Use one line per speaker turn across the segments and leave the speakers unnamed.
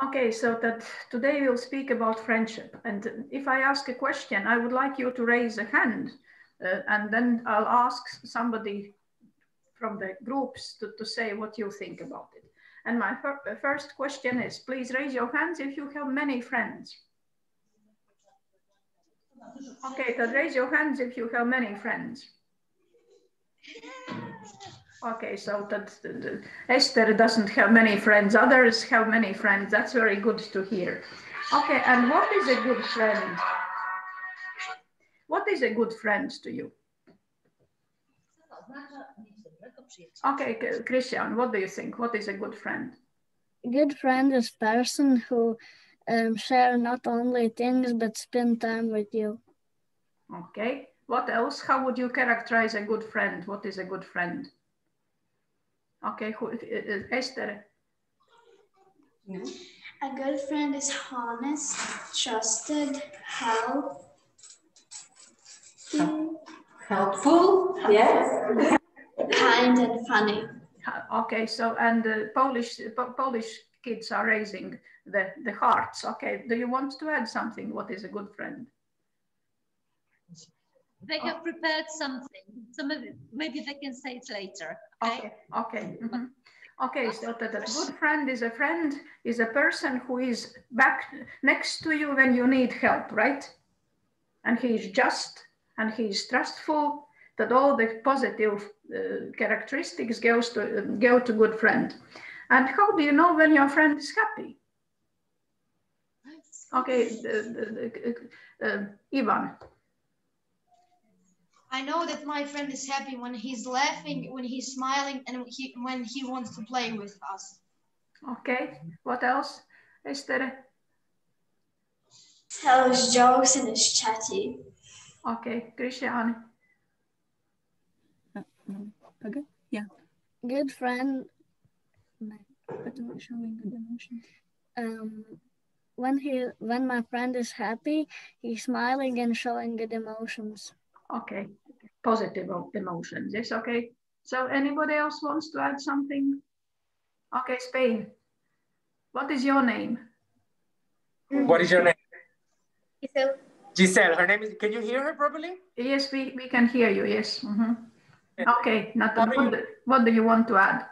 Okay, so that today we'll speak about friendship. And if I ask a question, I would like you to raise a hand, and then I'll ask somebody from the groups to say what you think about it. And my first question is, please raise your hands if you have many friends. Okay, so raise your hands if you have many friends. Okay, so that Esther doesn't have many friends, others have many friends. That's very good to hear. Okay, and what is a good friend? What is a good friend to you? Okay, Christian, what do you think? What is a good friend?
A good friend is a person who share not only things, but spend time with you.
Okay, what else? How would you characterize a good friend? What is a good friend? Okay, Esther.
A good friend is honest, trusted, helpful, yes, kind and funny.
Okay, so and Polish kids are raising the hearts. Okay, do you want to add something? What is a good friend?
They have prepared something. Maybe they can say it later.
Okay. Okay. Mm-hmm. Okay, so that a good friend is a person who is back next to you when you need help, right? And he is just and he is trustful. That all the positive characteristics go to good friend. And how do you know when your friend is happy? Okay, Ivan.
I know that my friend is happy when he's laughing, when he's smiling, and when he wants to play with us.
Okay, what else, Esther?
Tells jokes and is chatty.
Okay, Christian.
Okay, yeah. Good friend. Showing good emotion. When my friend is happy, he's smiling and showing good emotions.
Okay, positive emotions. Yes, okay. So anybody else wants to add something? Okay, Spain. What is your name?
What is your name?
Giselle.
Giselle. Her name is. Can you hear her properly?
Yes, we can hear you. Yes. Mm-hmm. Okay. What do you want to add?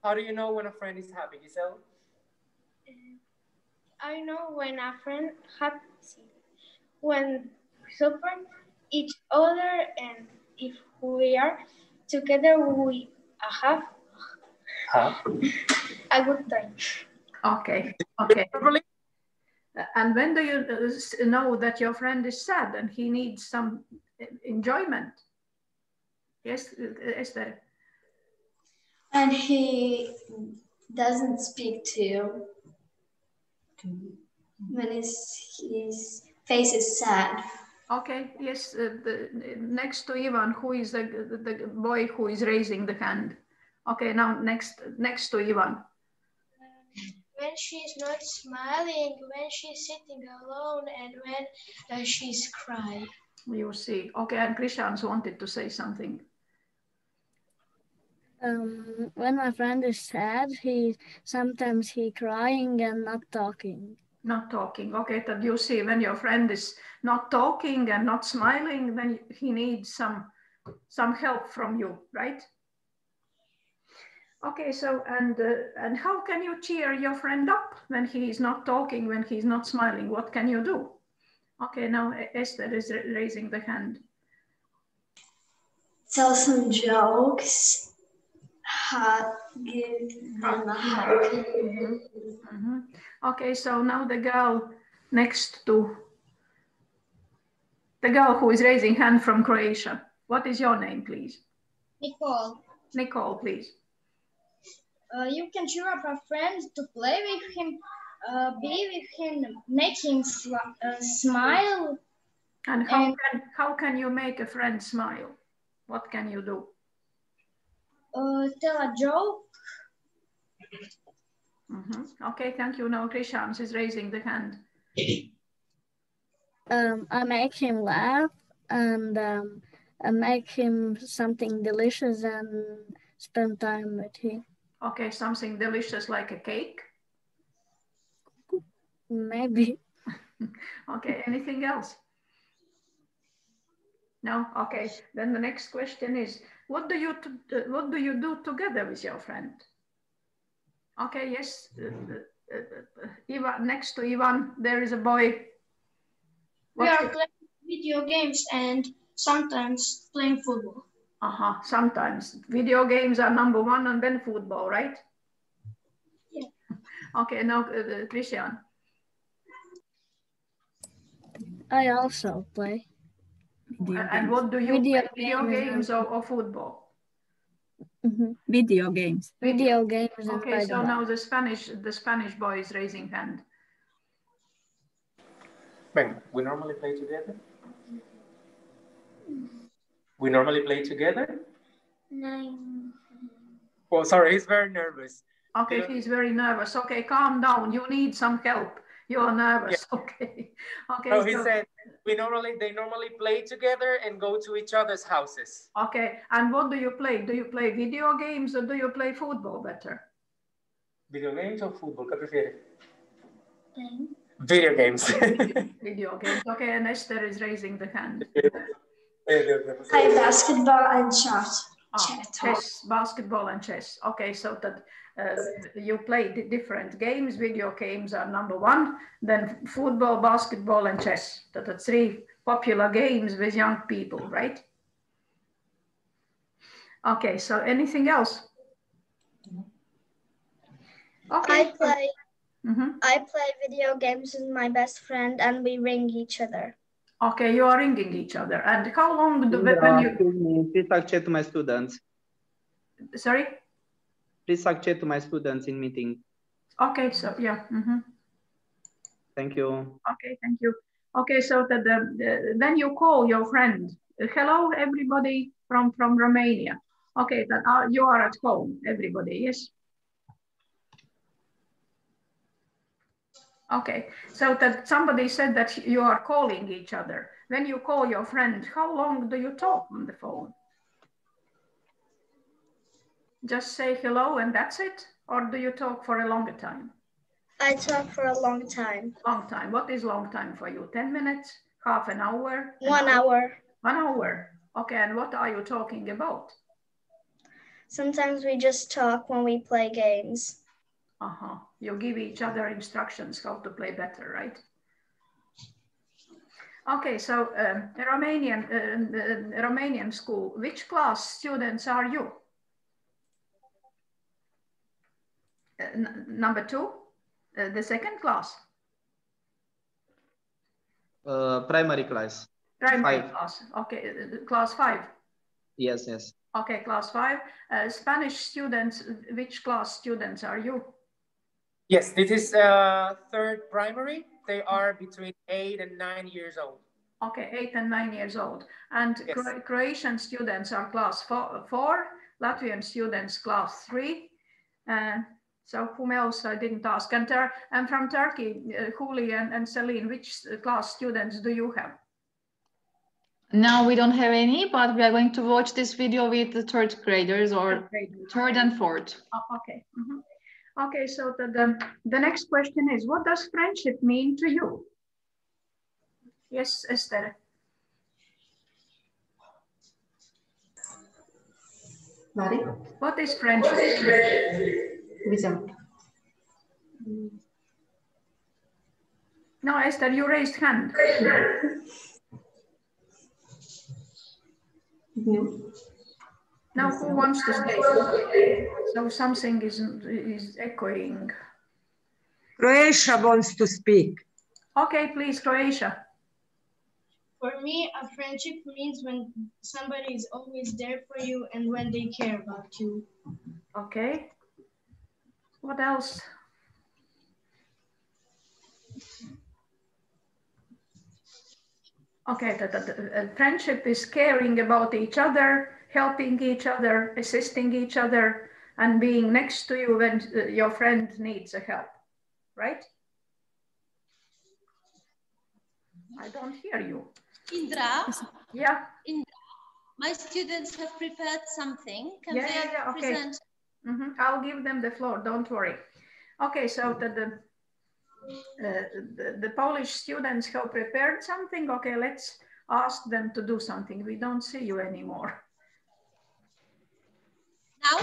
How do you know when a friend is happy, Giselle?
I know when a friend happy, when we support each other, and if we are together, we have a good time.
Okay. Okay. And when do you know that your friend is sad and he needs some enjoyment? Yes, Esther.
And he doesn't speak to you. When his face is sad.
Okay, yes, next to Ivan, who is the boy who is raising the hand. Okay, now next to Ivan.
When she's not smiling, when she's sitting alone, and when she's crying.
You see. Okay, and Krishans wanted to say something.
When my friend is sad, sometimes he crying and not talking.
Not talking. Okay, that you see when your friend is not talking and not smiling, then he needs some help from you, right? Okay, so and how can you cheer your friend up when he is not talking, when he's not smiling? What can you do? Okay, now Esther is raising the hand.
Tell some jokes. Give them a hug.
Mm-hmm. Okay, so now the girl next to the girl who is raising hand from Croatia. What is your name, please?
Nicole.
Nicole, please.
You can cheer up a friend to play with him, be with him, make him smile.
And how can you make a friend smile? What can you do?
Tell a joke.
Mm-hmm. Okay, thank you. Now Krishan is raising the hand.
I make him laugh and I make him something delicious and spend time with him.
Okay, something delicious like a cake?
Maybe.
Okay, anything else? No? Okay, then the next question is, what do you do together with your friend? Okay, yes, Ivan, next to Ivan, there is a boy.
We are playing video games and sometimes playing football.
Sometimes. Video games are number one and then football, right?
Yeah.
Okay, now Christian.
I also play.
And what do you play? Video games or football?
Video games.
Video games.
Okay, so now the Spanish boy is raising hand.
Ben, we normally play together? We normally play together?
No.
Oh, sorry, he's very nervous.
Okay, he's very nervous. Okay, calm down. You need some help. You're nervous. Yeah. Okay. Okay.
No, he said they normally play together and go to each other's houses.
Okay. And what do you play? Do you play video games or do you play football better?
Video games or football? ¿Qué prefieres? Video games.
Video games. Okay, and Esther is raising the hand.
Play basketball and chess.
Chess, basketball and chess. Okay, so that you play different games. Video games are number one, then football, basketball and chess. That are three popular games with young people, right? Okay, so anything else? Okay.
I play video games with my best friend and we ring each other.
Okay, you are ringing each other. And how long do
Please accept my students.
Sorry?
Please accept my students in meeting.
Okay, so yeah.
Thank you.
Okay, thank you. Okay, so that then you call your friend. Hello, everybody from Romania. Okay, then you are at home, everybody, yes? Okay, so that somebody said that you are calling each other. When you call your friend, how long do you talk on the phone? Just say hello and that's it? Or do you talk for a longer time?
I talk for a long time.
Long time. What is long time for you? 10 minutes? Half an hour?
1 hour.
1 hour. Okay, and what are you talking about?
Sometimes we just talk when we play games.
You give each other instructions how to play better, right? Okay, so Romanian school, which class students are you? Number 2, the second class?
Primary class.
Primary class, okay, class 5?
Yes, yes.
Okay, class 5. Spanish students, which class students are you?
Yes, this is 3rd primary. They are between 8 and 9 years old.
Okay, 8 and 9 years old. And yes. Croatian students are class 4, Latvian students class 3. So whom else I didn't ask? And from Turkey, Huli and Celine, which class students do you have?
No, we don't have any, but we are going to watch this video with the 3rd graders or 3rd and 4th.
Oh, okay. Okay, so the next question is, what does friendship mean to you? Yes, Esther.
Mari?
What is friendship? No, Esther, you raised hand. Now, who wants to speak? So something is echoing.
Croatia wants to speak.
Okay, please, Croatia.
For me, a friendship means when somebody is always there for you and when they care about you.
Okay. What else? Okay, friendship is caring about each other, helping each other, assisting each other, and being next to you when your friend needs a help, right? I don't hear you.
Indra?
Yeah?
Indra, my students have prepared something. Can they
okay.
present?
I'll give them the floor, don't worry. Okay, so the Polish students have prepared something. Okay, let's ask them to do something. We don't see you anymore.
Now?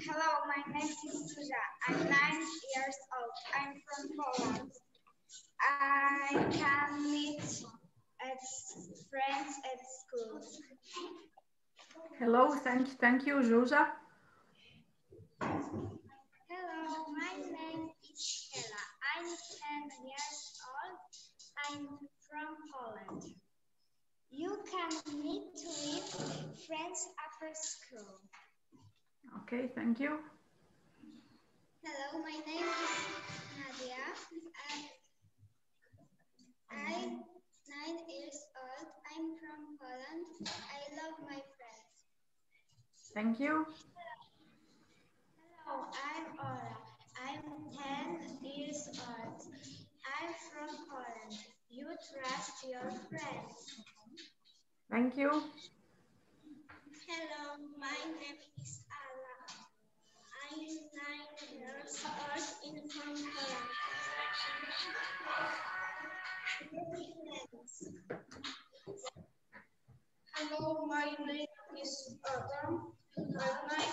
Hello, my name is Zuzia. I'm 9 years old. I'm from Poland. I can meet friends at school.
Hello, thank you, Zuzia.
Hello, my name is Hela. I'm 10 years old. I'm from Poland. You can meet with friends after school.
Okay, thank you.
Hello, my name is Nadia. I'm 9 years old. I'm from Poland. I love my friends.
Thank you.
Hello, I'm Ola. I'm 10 years old. I'm from Poland. You trust your friends.
Thank you.
Hello, my name is Ala. I'm 9 years old and from Poland. Hello, my name is Adam. I'm 9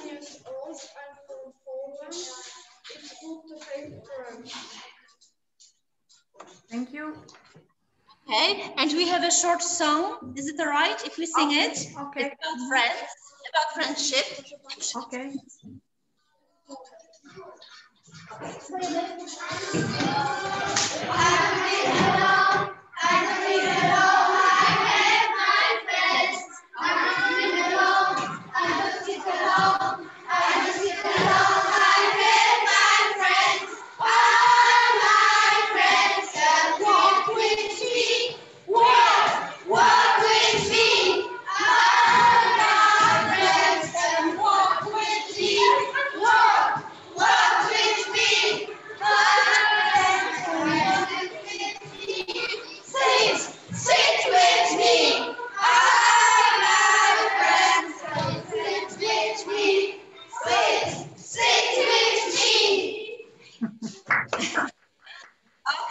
years old. I'm from Poland. It's good to have friends.
Thank you.
Okay, and we have a short song. Is it all right if we sing it?
Okay.
It's about friends, about friendship.
Okay.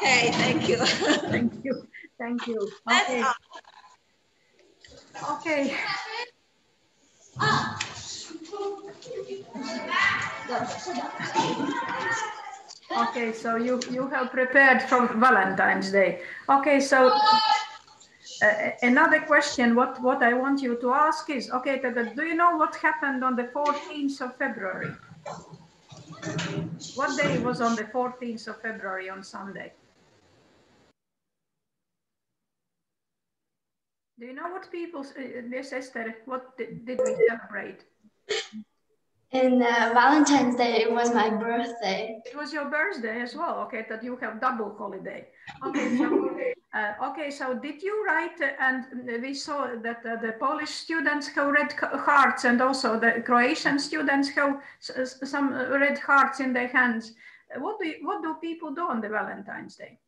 Okay, thank you.
Thank you. Thank you. Okay. Okay. Okay, so you have prepared for Valentine's Day. Okay, so another question, what I want you to ask is, okay, do you know what happened on the 14th of February? What day was on the 14th of February on Sunday? Do you know what people, yes, Esther, what did we celebrate?
And Valentine's Day, it was my birthday.
It was your birthday as well, okay, that you have double holiday. Okay, so, okay, so did you write, and we saw that the Polish students have red hearts and also the Croatian students have some red hearts in their hands. What do people do on the Valentine's Day?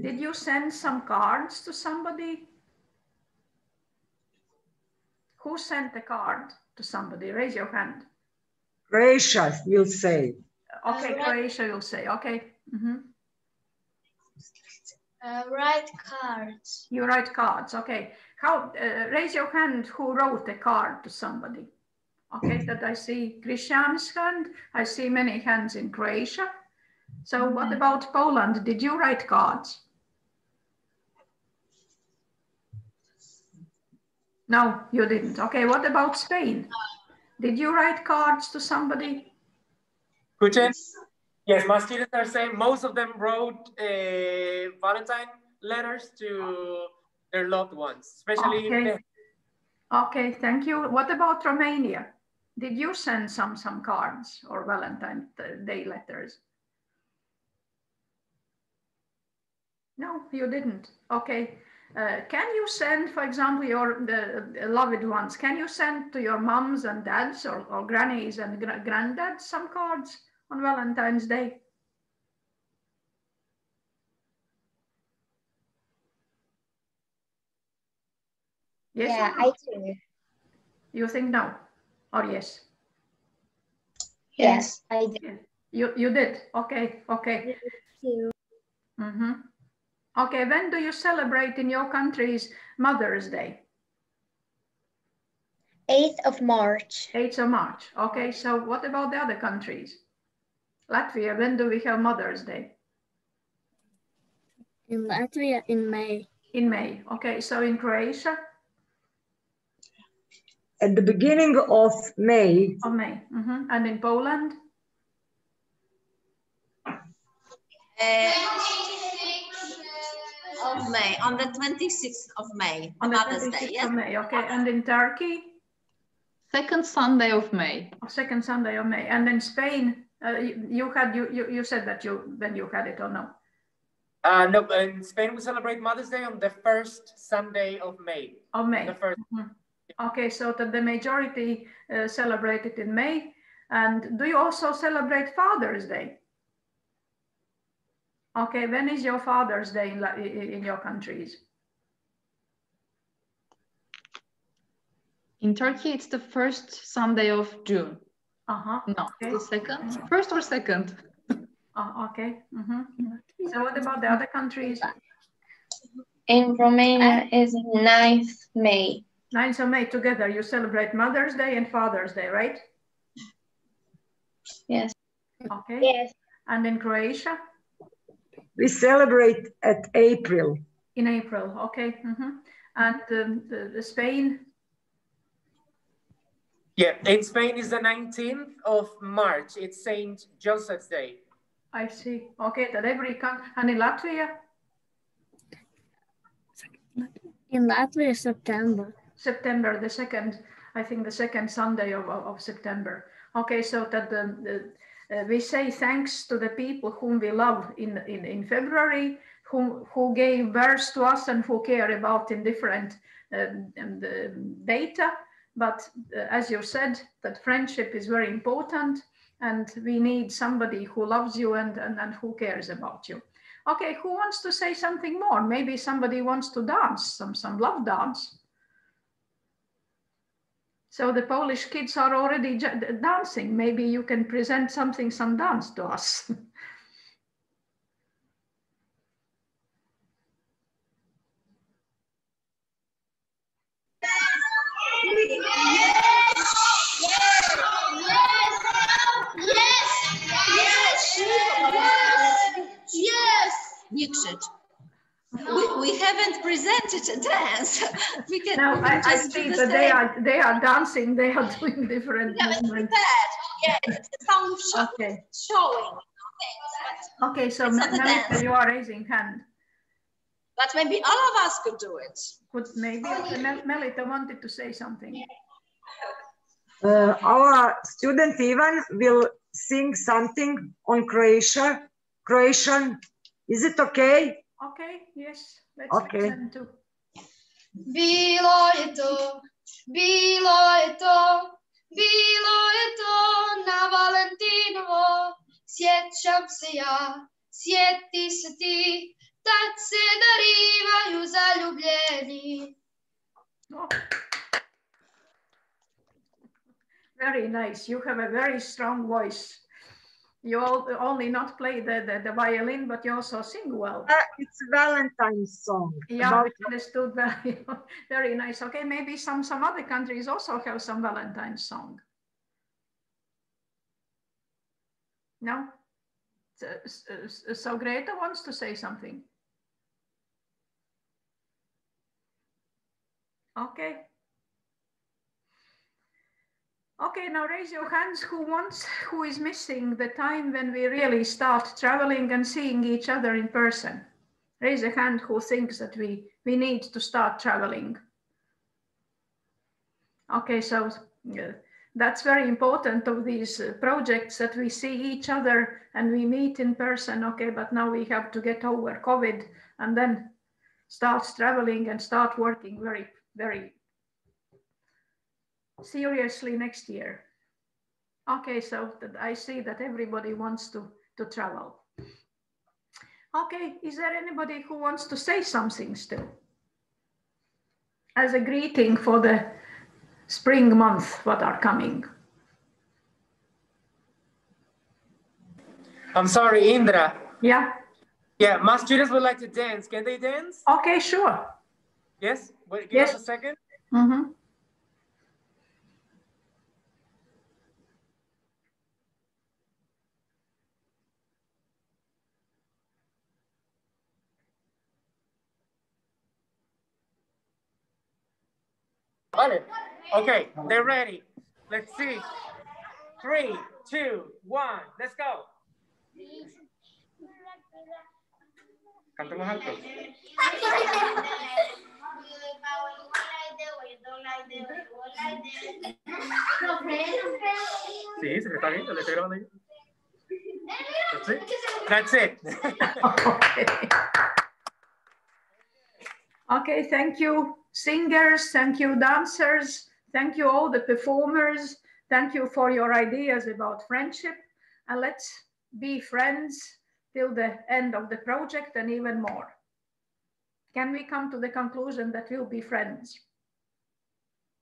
Did you send some cards to somebody? Who sent a card to somebody? Raise your hand.
Croatia will say.
Okay, Croatia will say, okay. Mm-hmm.
Write cards.
You write cards, okay. How? Raise your hand who wrote a card to somebody. Okay, that I see Christian's hand. I see many hands in Croatia. So what about Poland? Did you write cards? No, you didn't. Okay, what about Spain? Did you write cards to somebody?
Kuchen? Yes, my students are saying most of them wrote Valentine letters to their loved ones, especially.
Okay. Okay, thank you. What about Romania? Did you send some cards or Valentine's Day letters? No, you didn't. Okay. Can you send, for example, your loved ones, can you send to your moms and dads or grannies and granddads some cards on Valentine's Day? Yes,
yeah,
no?
I do.
You think no or yes?
Yes, I do.
You did? Okay, okay. Mm-hmm. Okay, when do you celebrate in your country's Mother's Day?
8th of March.
8th of March. Okay, so what about the other countries? Latvia, when do we have Mother's Day?
In Latvia, in May.
In May. Okay, so in Croatia?
At the beginning of May.
Of May. Mm-hmm. And in Poland?
Of May, on the 26th of May.
On the
Mother's
26th
Day, yes?
of May. Okay, and in Turkey?
Second Sunday of May.
Second Sunday of May. And in Spain, you said that when you had it or no?
No, in Spain we celebrate Mother's Day on the first Sunday of May.
Of May.
The first.
Mm-hmm. Okay, so that the majority celebrate it in May. And do you also celebrate Father's Day? Okay, when is your Father's Day in your countries?
In Turkey, it's the first Sunday of June.
Uh-huh.
No,
okay.
The second, first or second?
Oh, okay. Mm-hmm. So what about the other countries?
In Romania is 9th May.
9th of May together, you celebrate Mother's Day and Father's Day, right?
Yes.
Okay.
Yes.
And in Croatia?
We celebrate at April.
In April, okay. Mm-hmm. And Spain?
Yeah, in Spain is the 19th of March. It's Saint Joseph's Day.
I see. Okay, that every country. And in Latvia?
In Latvia, September.
September, the second, I think the second Sunday of September. Okay, so that we say thanks to the people whom we love in February, who gave birth to us and who care about in different data. But as you said, that friendship is very important and we need somebody who loves you and who cares about you. Okay, who wants to say something more? Maybe somebody wants to dance, some love dance. So the Polish kids are already dancing. Maybe you can present some dance to us.
Nie krzycz. We haven't presented a dance. We can.
No, I see that they are dancing. They are doing different movements.
Yeah, it's some
Okay.
showing.
Okay, so Melita, you are raising hand.
But maybe all of us could do it.
Maybe Melita wanted to say something.
Our student Ivan will sing something on Croatian. Is it okay?
Okay, yes, let's listen to.
Bilo je to, bilo je to, bilo je to na Valentinovo. Sjećam se ja, sjeti se ti, tad se darivaju zaljubljeni.
Oh. Very nice. You have a very strong voice. You only not play the violin, but you also sing well.
It's a Valentine's song.
Yeah, we understood very, very nice. Okay, maybe some other countries also have some Valentine's song. No? So Greta wants to say something. Okay. Okay, now raise your hands who is missing the time when we really start traveling and seeing each other in person. Raise a hand who thinks that we need to start traveling. Okay, so that's very important of these projects that we see each other and we meet in person. Okay, but now we have to get over COVID and then starts traveling and start working very, very seriously next year. Okay, so that I see that everybody wants to travel. Okay, is there anybody who wants to say something still? As a greeting for the spring month, what are coming?
I'm sorry, Indra.
Yeah.
Yeah, my students would like to dance. Can they dance?
Okay, sure.
Yes? Wait, give us a second.
Mm-hmm.
Okay, they're ready. Let's see. 3, 2, 1, let's go. Cantemos alto. Sí, se me está viendo, le estoy grabando yo. That's it. That's it.
Okay. Okay, thank you, singers, thank you, dancers, thank you all the performers, thank you for your ideas about friendship, and let's be friends till the end of the project and even more. Can we come to the conclusion that we'll be friends?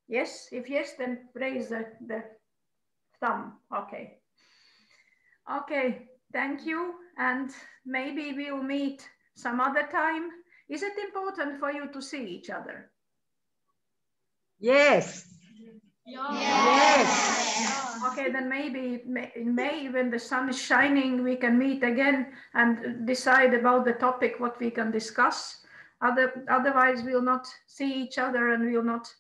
Yes, if yes, then raise the thumb, okay. Okay, thank you, and maybe we'll meet some other time. Is it important for you to see each other?
Yes.
Yes. Okay, then maybe in May, when the sun is shining, we can meet again and decide about the topic, what we can discuss. Otherwise, we'll not see each other and we'll not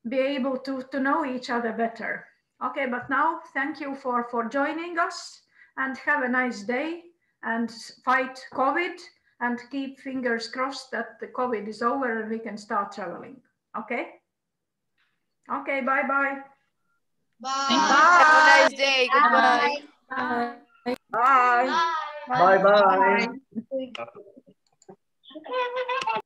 be able to know each other better. Okay, but now thank you for joining us and have a nice day and fight COVID and keep fingers crossed that the COVID is over and we can start traveling. Okay? Okay, bye-bye.
Bye.
Bye.
Have a nice day. Goodbye.
Bye. Bye. Bye. Bye.